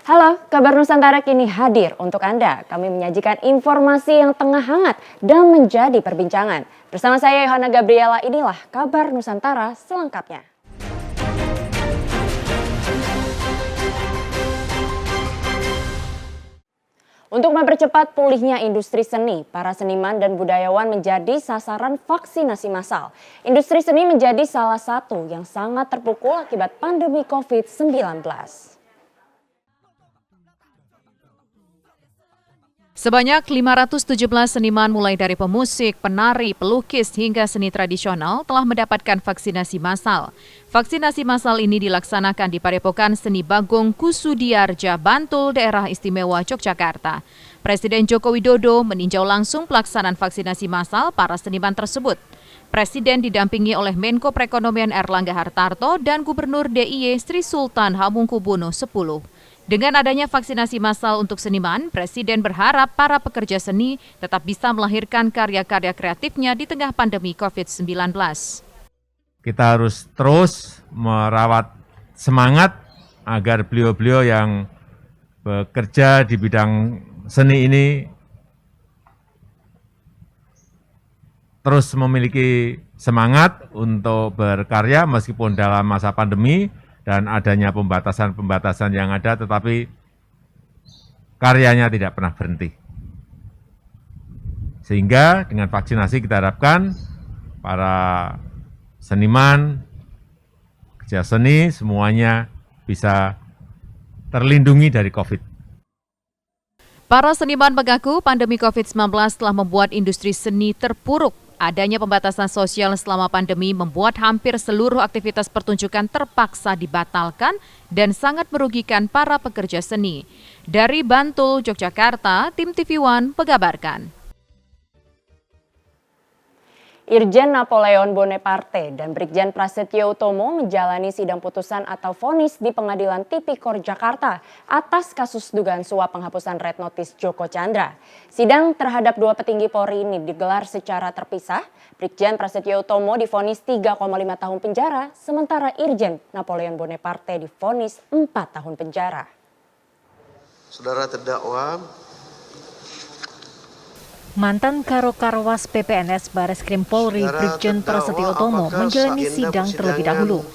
Halo, kabar Nusantara kini hadir untuk Anda. Kami menyajikan informasi yang tengah hangat dan menjadi perbincangan. Bersama saya Yohana Gabriela, inilah kabar Nusantara selengkapnya. Untuk mempercepat pulihnya industri seni, para seniman dan budayawan menjadi sasaran vaksinasi massal. Industri seni menjadi salah satu yang sangat terpukul akibat pandemi COVID-19. Sebanyak 517 seniman mulai dari pemusik, penari, pelukis hingga seni tradisional telah mendapatkan vaksinasi massal. Vaksinasi massal ini dilaksanakan di Padepokan Seni Bagong Kusudiarja, Bantul, Daerah Istimewa Yogyakarta. Presiden Joko Widodo meninjau langsung pelaksanaan vaksinasi massal para seniman tersebut. Presiden didampingi oleh Menko Perekonomian Erlangga Hartarto dan Gubernur DIY Sri Sultan Hamengkubuwono X. Dengan adanya vaksinasi massal untuk seniman, Presiden berharap para pekerja seni tetap bisa melahirkan karya-karya kreatifnya di tengah pandemi COVID-19. Kita harus terus merawat semangat agar beliau-beliau yang bekerja di bidang seni ini terus memiliki semangat untuk berkarya meskipun dalam masa pandemi dan adanya pembatasan-pembatasan yang ada, tetapi karyanya tidak pernah berhenti. Sehingga dengan vaksinasi kita harapkan para seniman, kerja seni semuanya bisa terlindungi dari COVID. Para seniman mengaku pandemi COVID-19 telah membuat industri seni terpuruk. Adanya pembatasan sosial selama pandemi membuat hampir seluruh aktivitas pertunjukan terpaksa dibatalkan dan sangat merugikan para pekerja seni. Dari Bantul, Yogyakarta, tim TV One mengabarkan. Irjen Napoleon Bonaparte dan Brigjen Prasetyo Utomo menjalani sidang putusan atau vonis di Pengadilan Tipikor Jakarta atas kasus dugaan suap penghapusan Red Notice Joko Chandra. Sidang terhadap dua petinggi Polri ini digelar secara terpisah. Brigjen Prasetyo Utomo divonis 3,5 tahun penjara, sementara Irjen Napoleon Bonaparte divonis 4 tahun penjara. Saudara terdakwa Mantan Karo-Karwas PPNS Bareskrim Polri Brigjen Prasetyo Utomo menjalani sidang terlebih dahulu.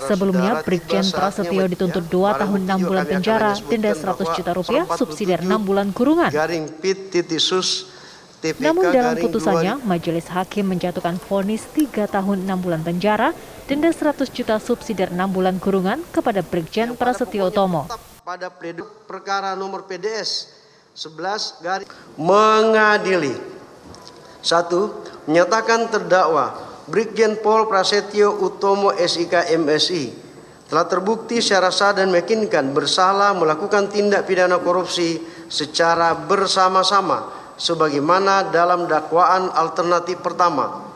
Sebelumnya, Brigjen Prasetyo dituntut 2 tahun 6 bulan penjara, denda 100 juta rupiah, subsidiar 6 bulan kurungan. Namun dalam putusannya, Majelis Hakim menjatuhkan vonis 3 tahun 6 bulan penjara, denda 100 juta subsidiar 6 bulan kurungan kepada Brigjen Prasetyo Utomo. Pada perkara nomor PDS 11 mengadili. 1. Menyatakan terdakwa Brigjen Pol Prasetyo Utomo SIK MSI telah terbukti secara sah dan meyakinkan bersalah melakukan tindak pidana korupsi secara bersama-sama sebagaimana dalam dakwaan alternatif pertama.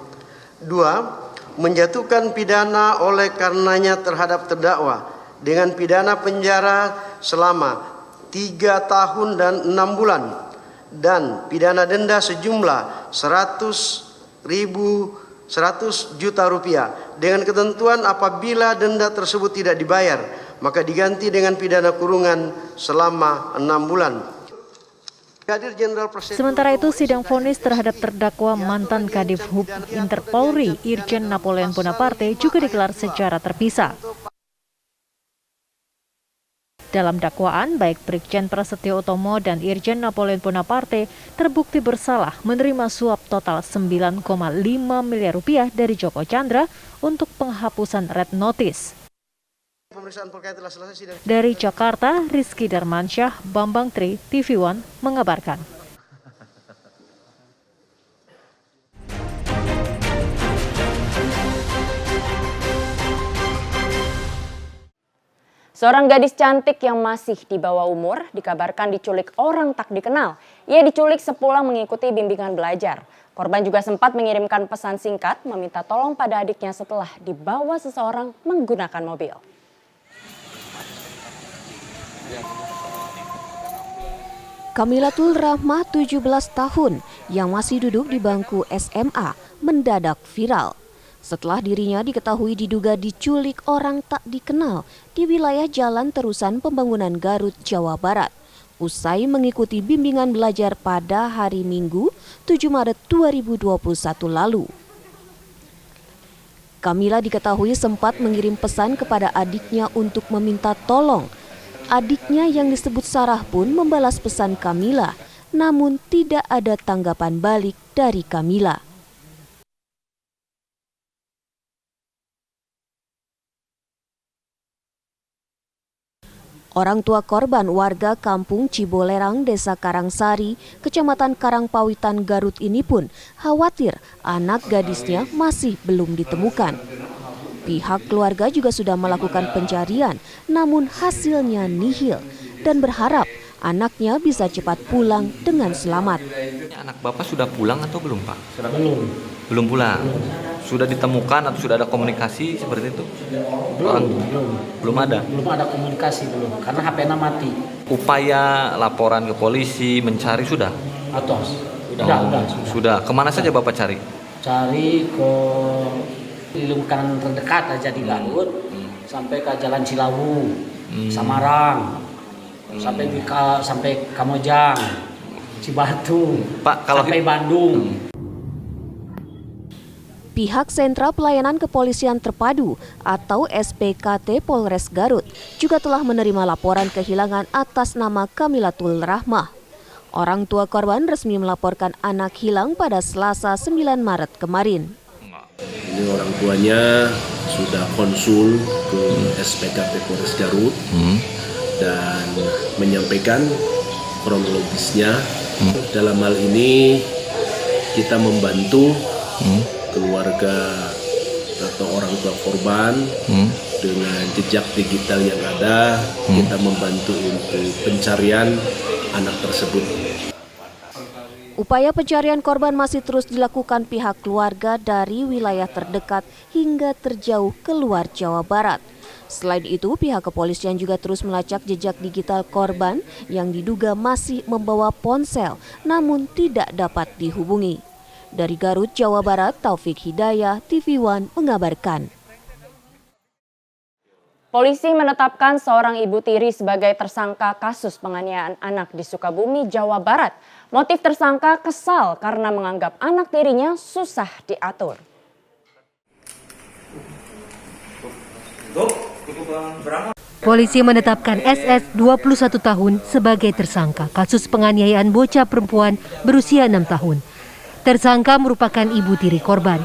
2. Menjatuhkan pidana oleh karenanya terhadap terdakwa dengan pidana penjara selama 3 tahun dan 6 bulan dan pidana denda sejumlah 100 juta rupiah dengan ketentuan apabila denda tersebut tidak dibayar maka diganti dengan pidana kurungan selama 6 bulan. Sementara itu, sidang vonis terhadap terdakwa mantan Kadif Hub Interpolri Irjen Napoleon Bonaparte juga digelar secara terpisah. Dalam dakwaan, baik Brigjen Prasetyo Utomo dan Irjen Napoleon Bonaparte terbukti bersalah menerima suap total 9,5 miliar rupiah dari Joko Chandra untuk penghapusan Red Notice. Dari Jakarta, Rizky Darmansyah, Bambang Tri, TV One mengabarkan. Seorang gadis cantik yang masih di bawah umur dikabarkan diculik orang tak dikenal. Ia diculik sepulang mengikuti bimbingan belajar. Korban juga sempat mengirimkan pesan singkat meminta tolong pada adiknya setelah dibawa seseorang menggunakan mobil. Kamilatul Rahmah 17 tahun yang masih duduk di bangku SMA mendadak viral. setelah dirinya diketahui diduga diculik orang tak dikenal di wilayah Jalan Terusan Pembangunan Garut, Jawa Barat. Usai mengikuti bimbingan belajar pada hari Minggu 7 Maret 2021 lalu. Kamila diketahui sempat mengirim pesan kepada adiknya untuk meminta tolong. Adiknya yang disebut Sarah pun membalas pesan Kamila, namun tidak ada tanggapan balik dari Kamila. Orang tua korban warga kampung Cibolerang, Desa Karangsari, Kecamatan Karangpawitan, Garut ini pun khawatir anak gadisnya masih belum ditemukan. Pihak keluarga juga sudah melakukan pencarian, namun hasilnya nihil dan berharap anaknya bisa cepat pulang dengan selamat. Anak Bapak sudah pulang atau belum, Pak? Sudah belum. Belum pulang. Sudah ditemukan atau sudah ada komunikasi seperti itu? Belum ada. Belum ada komunikasi belum, karena HP-nya mati. Upaya laporan ke polisi mencari sudah? Atos. Sudah. Kemana saja Bapak cari? Cari ke lingkungan terdekat aja di Garut, sampai ke Jalan Cilawu, Samarang, sampai Kamojang, Cibatu, Pak, kalau sampai Bandung. Pihak Sentra Pelayanan Kepolisian Terpadu atau SPKT Polres Garut juga telah menerima laporan kehilangan atas nama Kamilatul Rahmah. Orang tua korban resmi melaporkan anak hilang pada Selasa 9 Maret kemarin. Ini orang tuanya sudah konsul ke SPKT Polres Garut dan menyampaikan kronologisnya. Dalam hal ini kita membantu keluarga atau orang tua korban dengan jejak digital yang ada, kita membantu untuk pencarian anak tersebut. Upaya pencarian korban masih terus dilakukan pihak keluarga dari wilayah terdekat hingga terjauh keluar Jawa Barat. Selain itu, pihak kepolisian juga terus melacak jejak digital korban yang diduga masih membawa ponsel namun tidak dapat dihubungi. Dari Garut, Jawa Barat, Taufik Hidayah, TV One mengabarkan. Polisi menetapkan seorang ibu tiri sebagai tersangka kasus penganiayaan anak di Sukabumi, Jawa Barat. Motif tersangka kesal karena menganggap anak tirinya susah diatur. Polisi menetapkan SS 21 tahun sebagai tersangka kasus penganiayaan bocah perempuan berusia 6 tahun. Tersangka merupakan ibu tiri korban.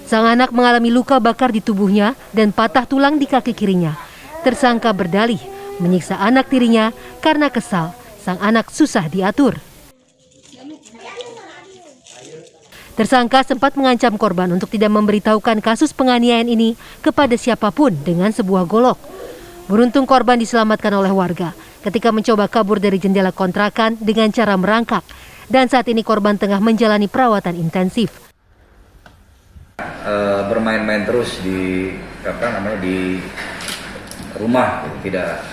Sang anak mengalami luka bakar di tubuhnya dan patah tulang di kaki kirinya. Tersangka berdalih menyiksa anak tirinya karena kesal sang anak susah diatur. Tersangka sempat mengancam korban untuk tidak memberitahukan kasus penganiayaan ini kepada siapapun dengan sebuah golok. Beruntung korban diselamatkan oleh warga ketika mencoba kabur dari jendela kontrakan dengan cara merangkak. Dan saat ini korban tengah menjalani perawatan intensif. Bermain-main terus di rumah, tidak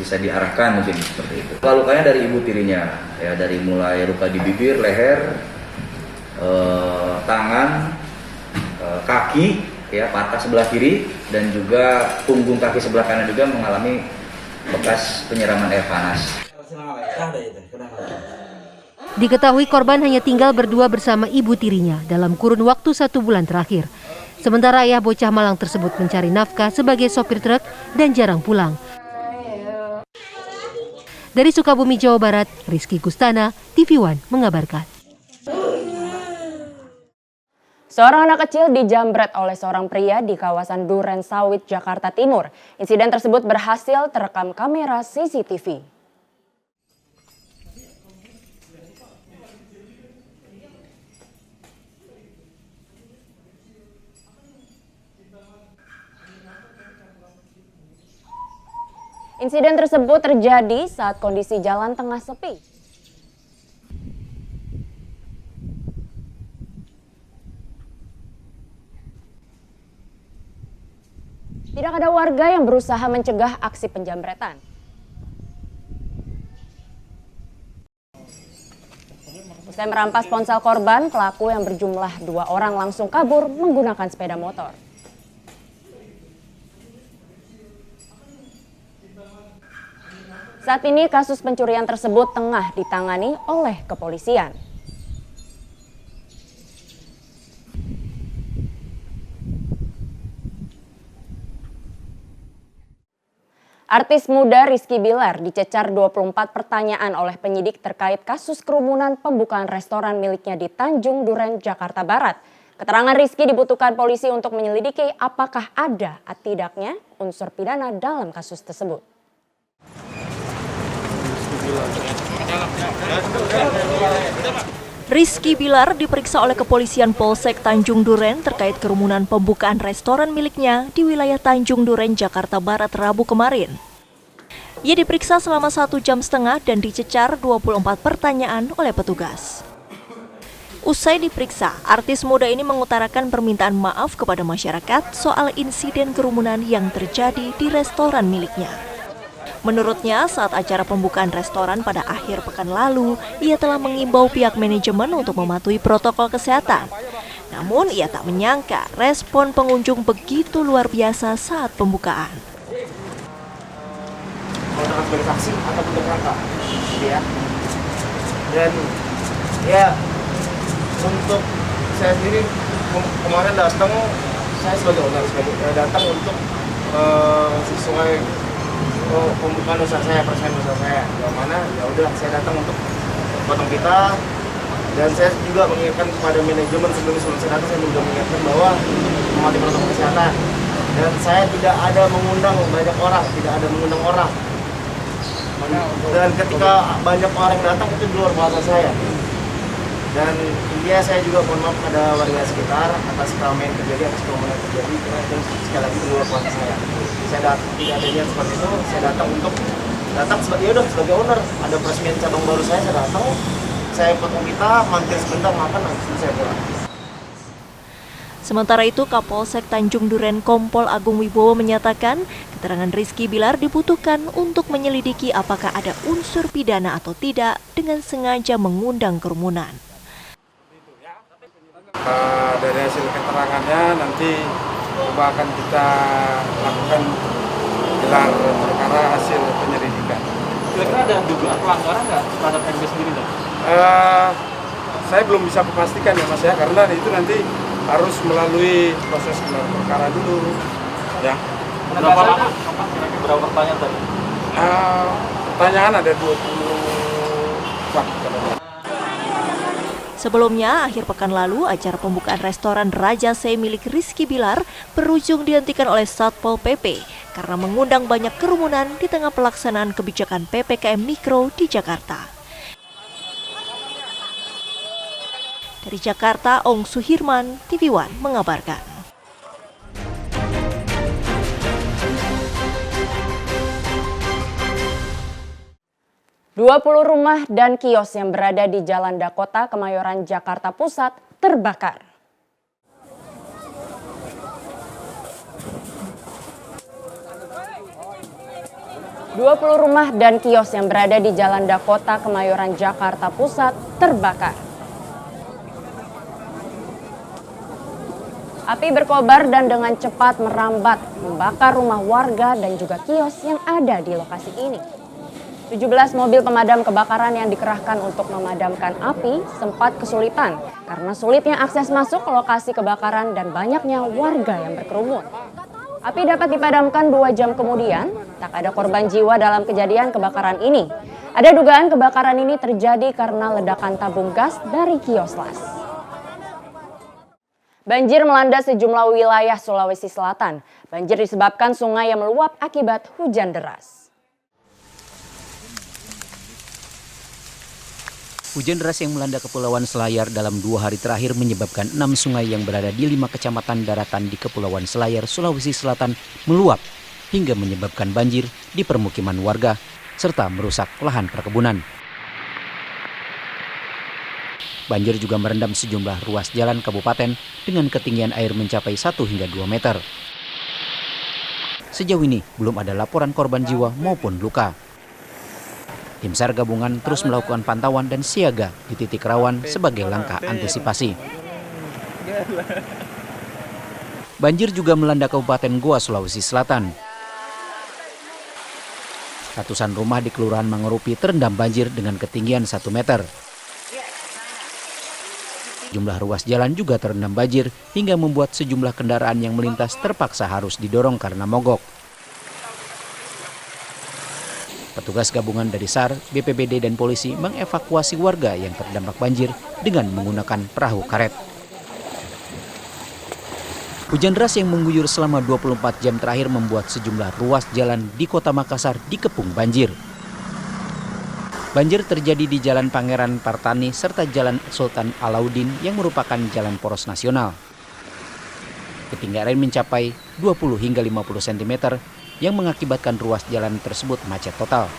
bisa diarahkan mungkin seperti itu. Lukanya dari ibu tirinya, ya dari mulai luka di bibir, leher, tangan, kaki, ya patah sebelah kiri, dan juga punggung kaki sebelah kanan juga mengalami bekas penyiraman air panas. Diketahui korban hanya tinggal berdua bersama ibu tirinya dalam kurun waktu 1 bulan terakhir. Sementara ayah bocah malang tersebut mencari nafkah sebagai sopir truk dan jarang pulang. Dari Sukabumi, Jawa Barat, Rizky Gustana, TV One mengabarkan. Seorang anak kecil dijambret oleh seorang pria di kawasan Duren Sawit, Jakarta Timur. Insiden tersebut berhasil terekam kamera CCTV. Insiden tersebut terjadi saat kondisi jalan tengah sepi. Tidak ada warga yang berusaha mencegah aksi penjambretan. Usai merampas ponsel korban, pelaku yang berjumlah 2 orang langsung kabur menggunakan sepeda motor. Saat ini kasus pencurian tersebut tengah ditangani oleh kepolisian. Artis muda Rizky Bilar dicecar 24 pertanyaan oleh penyidik terkait kasus kerumunan pembukaan restoran miliknya di Tanjung Duren, Jakarta Barat. Keterangan Rizky dibutuhkan polisi untuk menyelidiki apakah ada atau tidaknya unsur pidana dalam kasus tersebut. Rizky Bilar diperiksa oleh kepolisian Polsek Tanjung Duren terkait kerumunan pembukaan restoran miliknya di wilayah Tanjung Duren, Jakarta Barat Rabu kemarin. Ia diperiksa selama 1,5 jam dan dicecar 24 pertanyaan oleh petugas. Usai diperiksa, artis muda ini mengutarakan permintaan maaf kepada masyarakat soal insiden kerumunan yang terjadi di restoran miliknya. Menurutnya, saat acara pembukaan restoran pada akhir pekan lalu, ia telah mengimbau pihak manajemen untuk mematuhi protokol kesehatan. Namun, ia tak menyangka respon pengunjung begitu luar biasa saat pembukaan. Dengan sebagai saksi ataupun tersangka, ya. Dan ya untuk saya sendiri kemarin datang, saya sebagai owner datang untuk sesuai pembukaan usaha saya, persen usaha saya. Yang mana ya udah saya datang untuk potong pita, dan saya juga mengingatkan kepada manajemen sebelum saya datang, saya juga mengingatkan bahwa mematuhi protokol kesehatan. Dan saya tidak ada mengundang banyak orang, tidak ada mengundang orang. Dan ketika banyak orang yang datang itu di luar kuasa saya. Dan intinya saya juga mohon maaf pada warga sekitar atas keramaian terjadi, atas kerumunan terjadi, dan sekali lagi di luar kuasa saya. Saya tidak ada niat seperti itu. Saya datang sebagai owner. Ada peresmian cabang baru saya datang. Saya potong pita, mampir sebentar makan, langsung saya pulang. Sementara itu, Kapolsek Tanjung Duren Kompol Agung Wibowo menyatakan keterangan Rizky Bilar dibutuhkan untuk menyelidiki apakah ada unsur pidana atau tidak dengan sengaja mengundang kerumunan. Dari hasil keterangannya nanti coba akan kita lakukan gelar perkara hasil penyelidikan. Kira-kira ada dugaan pelanggaran nggak terhadap MB sendiri? Saya belum bisa memastikan ya Mas ya, karena itu nanti harus melalui proses gelar perkara dulu. Ya. Berapa lama? Berapa pertanyaan tadi? Pertanyaan ada 24. Sebelumnya, akhir pekan lalu, acara pembukaan restoran Raja C milik Rizky Bilar berujung dihentikan oleh Satpol PP karena mengundang banyak kerumunan di tengah pelaksanaan kebijakan PPKM Mikro di Jakarta. Dari Jakarta, Ong Suhirman, TV One mengabarkan. 20 rumah dan kios yang berada di Jalan Dakota, Kemayoran, Jakarta Pusat terbakar. Rumah dan kios yang berada di Jalan Dakota, Kemayoran, Jakarta Pusat terbakar. Api berkobar dan dengan cepat merambat, membakar rumah warga dan juga kios yang ada di lokasi ini. 17 mobil pemadam kebakaran yang dikerahkan untuk memadamkan api sempat kesulitan karena sulitnya akses masuk ke lokasi kebakaran dan banyaknya warga yang berkerumun. Api dapat dipadamkan 2 jam kemudian, tak ada korban jiwa dalam kejadian kebakaran ini. Ada dugaan kebakaran ini terjadi karena ledakan tabung gas dari kios las. Banjir melanda sejumlah wilayah Sulawesi Selatan. Banjir disebabkan sungai yang meluap akibat hujan deras. Hujan deras yang melanda Kepulauan Selayar dalam 2 hari terakhir menyebabkan 6 sungai yang berada di 5 kecamatan daratan di Kepulauan Selayar, Sulawesi Selatan meluap hingga menyebabkan banjir di permukiman warga serta merusak lahan perkebunan. Banjir juga merendam sejumlah ruas jalan kabupaten dengan ketinggian air mencapai 1 hingga 2 meter. Sejauh ini belum ada laporan korban jiwa maupun luka. Tim SAR gabungan terus melakukan pantauan dan siaga di titik rawan sebagai langkah antisipasi. Banjir juga melanda Kabupaten Goa, Sulawesi Selatan. Ratusan rumah di Kelurahan Mangurupi terendam banjir dengan ketinggian 1 meter. Jumlah ruas jalan juga terendam banjir hingga membuat sejumlah kendaraan yang melintas terpaksa harus didorong karena mogok. Petugas gabungan dari SAR, BPBD, dan polisi mengevakuasi warga yang terdampak banjir dengan menggunakan perahu karet. Hujan deras yang mengguyur selama 24 jam terakhir membuat sejumlah ruas jalan di Kota Makassar dikepung banjir. Banjir terjadi di Jalan Pangeran Partani serta Jalan Sultan Alauddin yang merupakan jalan poros nasional. Ketinggian air mencapai 20 hingga 50 cm yang mengakibatkan ruas jalan tersebut macet total.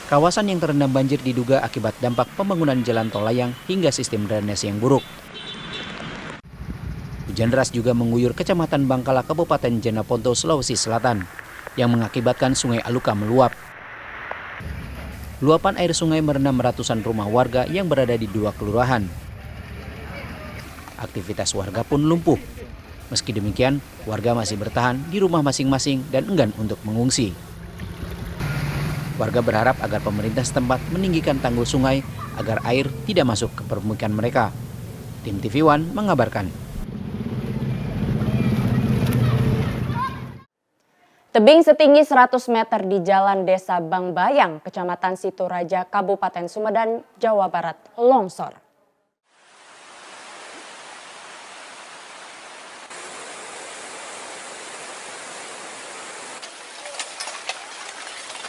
Kawasan yang terendam banjir diduga akibat dampak pembangunan jalan tol layang hingga sistem drainase yang buruk. Hujan deras juga mengguyur Kecamatan Bangkala, Kabupaten Jeneponto, Sulawesi Selatan, yang mengakibatkan Sungai Aluka meluap. Luapan air sungai merendam ratusan rumah warga yang berada di 2 kelurahan. Aktivitas warga pun lumpuh. Meski demikian, warga masih bertahan di rumah masing-masing dan enggan untuk mengungsi. Warga berharap agar pemerintah setempat meninggikan tanggul sungai agar air tidak masuk ke permukiman mereka. Tim TV One mengabarkan. Tebing setinggi 100 meter di Jalan Desa Bangbayang, Kecamatan Situraja, Kabupaten Sumedang, Jawa Barat, longsor.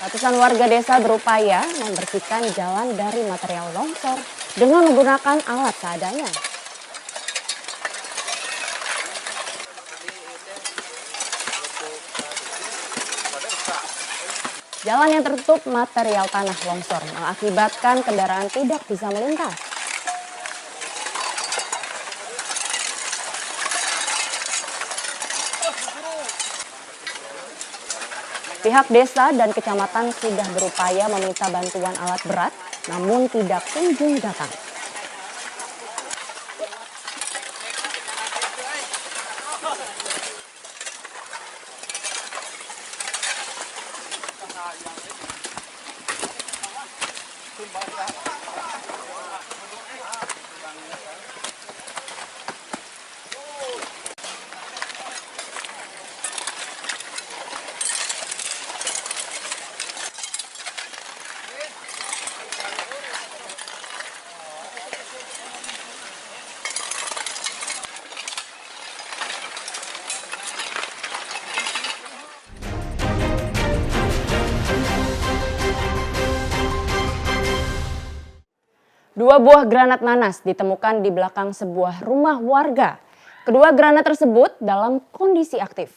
Ratusan warga desa berupaya membersihkan jalan dari material longsor dengan menggunakan alat seadanya. Jalan yang tertutup material tanah longsor mengakibatkan kendaraan tidak bisa melintas. Pihak desa dan kecamatan sudah berupaya meminta bantuan alat berat, namun tidak kunjung datang. Dua buah granat nanas ditemukan di belakang sebuah rumah warga. Kedua granat tersebut dalam kondisi aktif.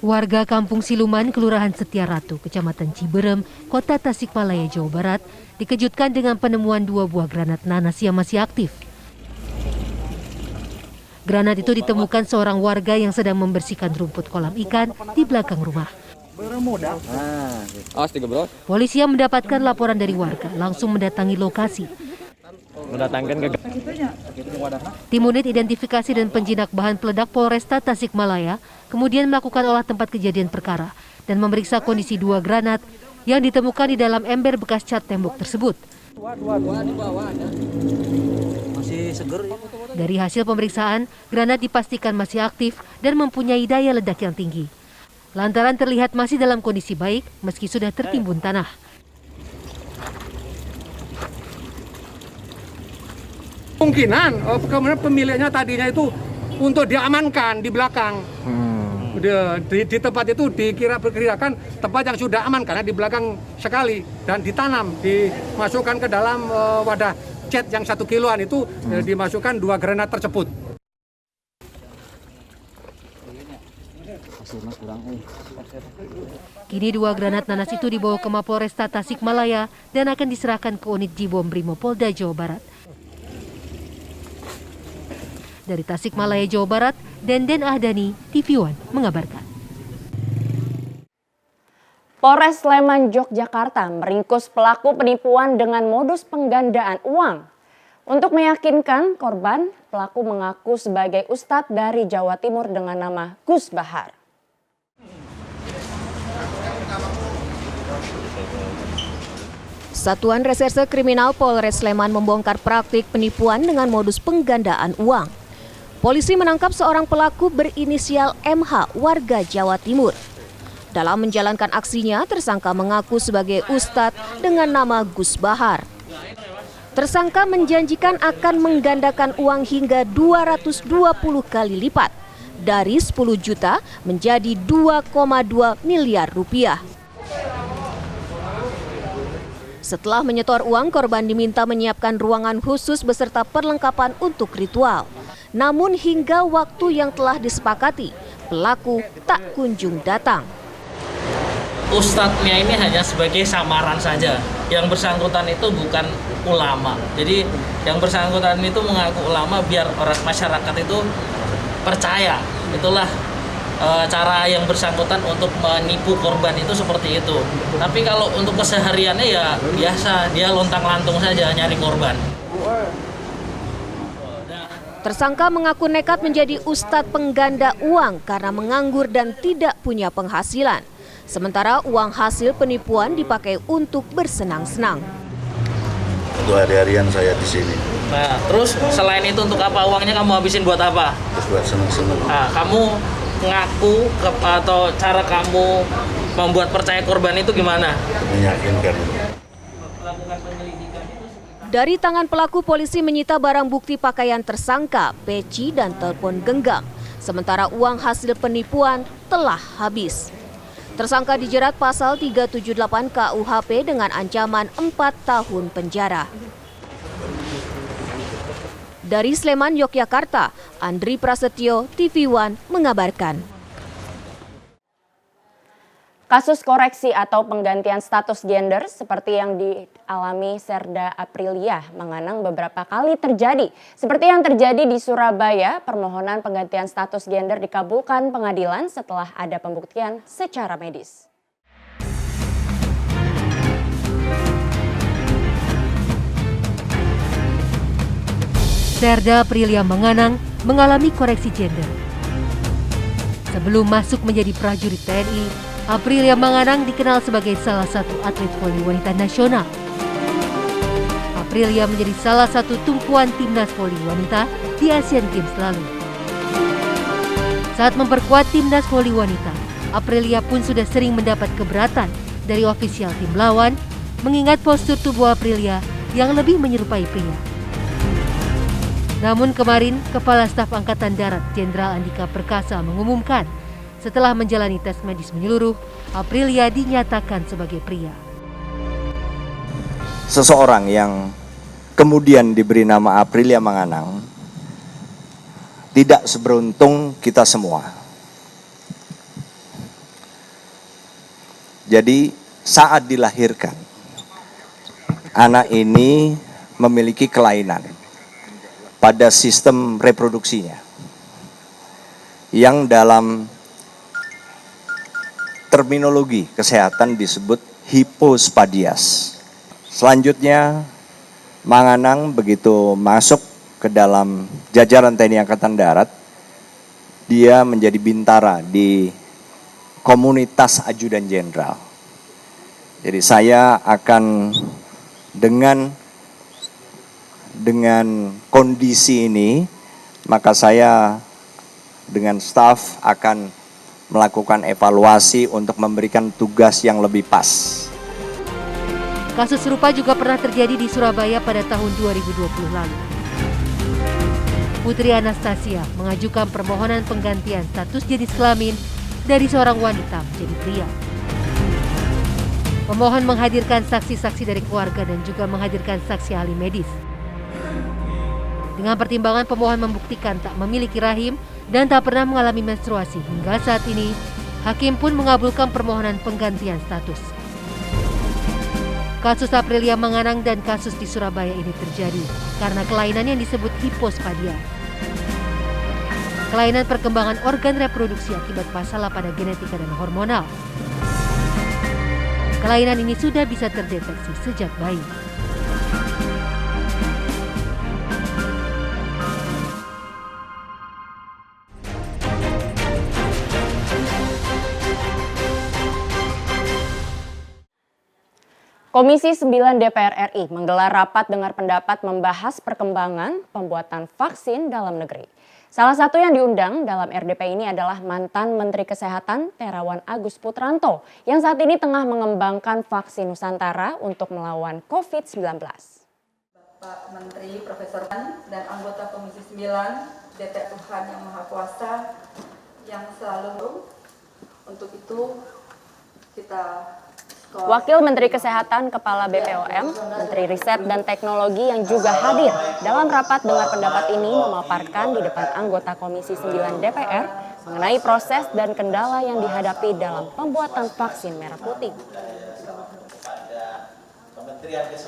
Warga Kampung Siluman, Kelurahan Setiaratu, Kecamatan Ciberem, Kota Tasikmalaya, Jawa Barat, dikejutkan dengan penemuan dua buah granat nanas yang masih aktif. Granat itu ditemukan seorang warga yang sedang membersihkan rumput kolam ikan di belakang rumah. Polisi yang mendapatkan laporan dari warga langsung mendatangi lokasi. Tim unit identifikasi dan penjinak bahan peledak Polresta Tasikmalaya kemudian melakukan olah tempat kejadian perkara dan memeriksa kondisi dua granat yang ditemukan di dalam ember bekas cat tembok tersebut. Dari hasil pemeriksaan, granat dipastikan masih aktif dan mempunyai daya ledak yang tinggi. Lantaran terlihat masih dalam kondisi baik meski sudah tertimbun tanah. Kemungkinan kemudian pemiliknya tadinya itu untuk diamankan di belakang. Di tempat itu diperkirakan tempat yang sudah aman karena di belakang sekali dan ditanam, dimasukkan ke dalam wadah cat yang 1 kiloan itu dimasukkan dua granat tersebut. Kini dua granat nanas itu dibawa ke Mapolresta Tasikmalaya dan akan diserahkan ke unit Jibom Brimo Polda Jawa Barat. Dari Tasikmalaya, Jawa Barat, Denden Ahdani, TV One mengabarkan. Polres Sleman, Yogyakarta meringkus pelaku penipuan dengan modus penggandaan uang. Untuk meyakinkan korban, pelaku mengaku sebagai ustadz dari Jawa Timur dengan nama Gus Bahar. Satuan Reserse Kriminal Polres Sleman membongkar praktik penipuan dengan modus penggandaan uang. Polisi menangkap seorang pelaku berinisial MH, warga Jawa Timur. Dalam menjalankan aksinya, tersangka mengaku sebagai ustadz dengan nama Gus Bahar. Tersangka menjanjikan akan menggandakan uang hingga 220 kali lipat, dari 10 juta menjadi 2,2 miliar rupiah. Setelah menyetor uang, korban diminta menyiapkan ruangan khusus beserta perlengkapan untuk ritual. Namun hingga waktu yang telah disepakati, pelaku tak kunjung datang. Ustadznya ini hanya sebagai samaran saja. Yang bersangkutan itu bukan ulama. Jadi yang bersangkutan itu mengaku ulama biar orang masyarakat itu percaya. Itulah cara yang bersangkutan untuk menipu korban itu seperti itu. Tapi kalau untuk kesehariannya ya biasa, dia lontang-lantung saja nyari korban. Tersangka mengaku nekat menjadi ustadz pengganda uang karena menganggur dan tidak punya penghasilan. Sementara uang hasil penipuan dipakai untuk bersenang-senang. Untuk hari-harian saya di sini. Nah, terus selain itu untuk apa uangnya kamu habisin buat apa? Terus buat senang-senang. Nah, kamu ngaku atau cara kamu membuat percaya korban itu gimana? Meyakinkan. Dari tangan pelaku, polisi menyita barang bukti pakaian tersangka, peci dan telepon genggam. Sementara uang hasil penipuan telah habis. Tersangka dijerat pasal 378 KUHP dengan ancaman 4 tahun penjara. Dari Sleman, Yogyakarta, Andri Prasetyo, TV One mengabarkan. Kasus koreksi atau penggantian status gender seperti yang dialami Serda Aprilia Manganang beberapa kali terjadi. Seperti yang terjadi di Surabaya, permohonan penggantian status gender dikabulkan pengadilan setelah ada pembuktian secara medis. Serda Aprilia Manganang mengalami koreksi gender. Sebelum masuk menjadi prajurit TNI, Aprilia Manganang dikenal sebagai salah satu atlet voli wanita nasional. Aprilia menjadi salah satu tumpuan timnas voli wanita di Asian Games lalu. Saat memperkuat timnas voli wanita, Aprilia pun sudah sering mendapat keberatan dari ofisial tim lawan, mengingat postur tubuh Aprilia yang lebih menyerupai pria. Namun kemarin, Kepala Staf Angkatan Darat Jenderal Andika Perkasa mengumumkan setelah menjalani tes medis menyeluruh, Aprilia dinyatakan sebagai pria. Seseorang yang kemudian diberi nama Aprilia Manganang tidak seberuntung kita semua. Jadi saat dilahirkan, anak ini memiliki kelainan pada sistem reproduksinya yang dalam terminologi kesehatan disebut hipospadias. Selanjutnya, Manganang begitu masuk ke dalam jajaran TNI Angkatan Darat, dia menjadi bintara di komunitas ajudan jenderal. Jadi saya akan dengan kondisi ini, maka saya dengan staf akan melakukan evaluasi untuk memberikan tugas yang lebih pas. Kasus serupa juga pernah terjadi di Surabaya pada tahun 2020 lalu. Putri Anastasia mengajukan permohonan penggantian status jenis kelamin dari seorang wanita menjadi pria. Pemohon menghadirkan saksi-saksi dari keluarga dan juga menghadirkan saksi ahli medis. Dengan pertimbangan pemohon membuktikan tak memiliki rahim dan tak pernah mengalami menstruasi hingga saat ini, hakim pun mengabulkan permohonan penggantian status. Kasus Aprilia Manganang dan kasus di Surabaya ini terjadi karena kelainan yang disebut hipospadia. kelainan perkembangan organ reproduksi akibat masalah pada genetika dan hormonal. Kelainan ini sudah bisa terdeteksi sejak bayi. Komisi 9 DPR RI menggelar rapat dengar pendapat membahas perkembangan pembuatan vaksin dalam negeri. Salah satu yang diundang dalam RDP ini adalah mantan Menteri Kesehatan Terawan Agus Putranto yang saat ini tengah mengembangkan vaksin Nusantara untuk melawan COVID-19. Bapak Menteri Profesor dan anggota Komisi 9 DPR Tuhan Yang Maha Kuasa yang selalu untuk itu kita Wakil Menteri Kesehatan, Kepala BPOM, Menteri Riset dan Teknologi yang juga hadir dalam rapat dengar pendapat ini memaparkan di depan anggota Komisi 9 DPR mengenai proses dan kendala yang dihadapi dalam pembuatan vaksin merah putih.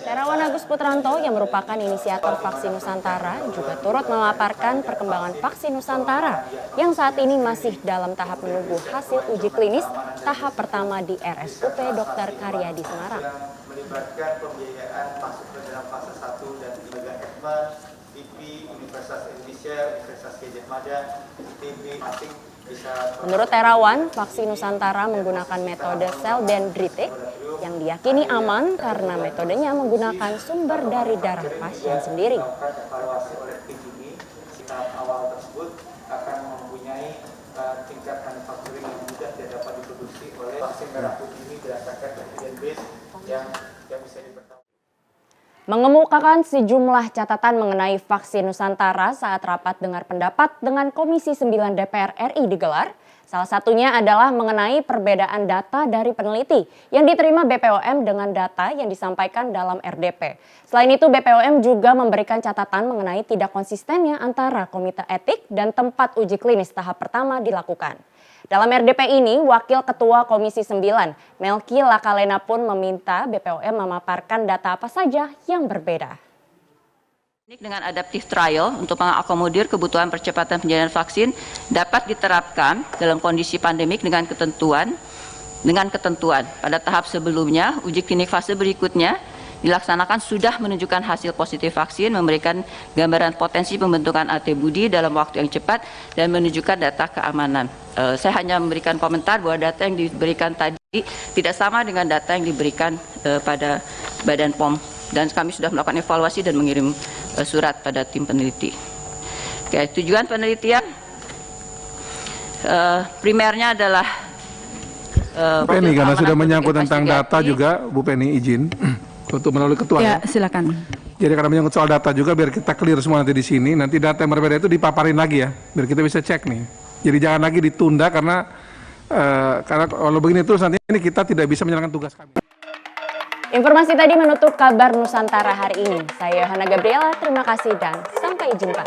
Terawan Agus Putranto yang merupakan inisiator vaksin Nusantara juga turut memaparkan perkembangan vaksin Nusantara yang saat ini masih dalam tahap menunggu hasil uji klinis tahap pertama di RSUP Dr. Karyadi Semarang. Melibatkan pembiayaan masuk ke dalam fase 1 dan 3 Advance, IP, Universitas Indonesia, Universitas Gadjah Mada, ITB, masing bisa. Menurut Terawan, vaksin Nusantara menggunakan metode sel dendritik yang diyakini aman karena metodenya menggunakan sumber dari darah pasien sendiri. Evaluasi oleh tim ini, tahap awal tersebut akan mempunyai tingkat manufacturing yang mudah dan dapat diproduksi oleh vaksin merah putih ini berdasarkan evidence base yang bisa dipertanggungjawabkan. Mengemukakan sejumlah catatan mengenai vaksin Nusantara saat rapat dengar pendapat dengan Komisi 9 DPR RI digelar. Salah satunya adalah mengenai perbedaan data dari peneliti yang diterima BPOM dengan data yang disampaikan dalam RDP. Selain itu, BPOM juga memberikan catatan mengenai tidak konsistennya antara Komite Etik dan tempat uji klinis tahap pertama dilakukan. Dalam RDP ini, Wakil Ketua Komisi 9, Melki Lakalena pun meminta BPOM memaparkan data apa saja yang berbeda. Dengan adaptive trial untuk mengakomodir kebutuhan percepatan penjadian vaksin dapat diterapkan dalam kondisi pandemik dengan ketentuan. Pada tahap sebelumnya, uji klinik fase berikutnya dilaksanakan sudah menunjukkan hasil positif vaksin, memberikan gambaran potensi pembentukan antibodi dalam waktu yang cepat dan menunjukkan data keamanan. Saya hanya memberikan komentar bahwa data yang diberikan tadi tidak sama dengan data yang diberikan pada Badan POM. Dan kami sudah melakukan evaluasi dan mengirim surat pada tim peneliti. Oke, tujuan penelitian primernya adalah Bu Penny, karena sudah menyangkut tentang data juga, Bu Penny izin untuk melalui ketua. Ya, silakan. Jadi karena menyangkut soal data juga, biar kita clear semua nanti di sini. Nanti data yang berbeda itu dipaparin lagi ya, biar kita bisa cek nih. Jadi jangan lagi ditunda karena kalau begini terus nanti ini kita tidak bisa menjalankan tugas kami. Informasi tadi menutup kabar Nusantara hari ini. Saya Yohana Gabriela, terima kasih dan sampai jumpa.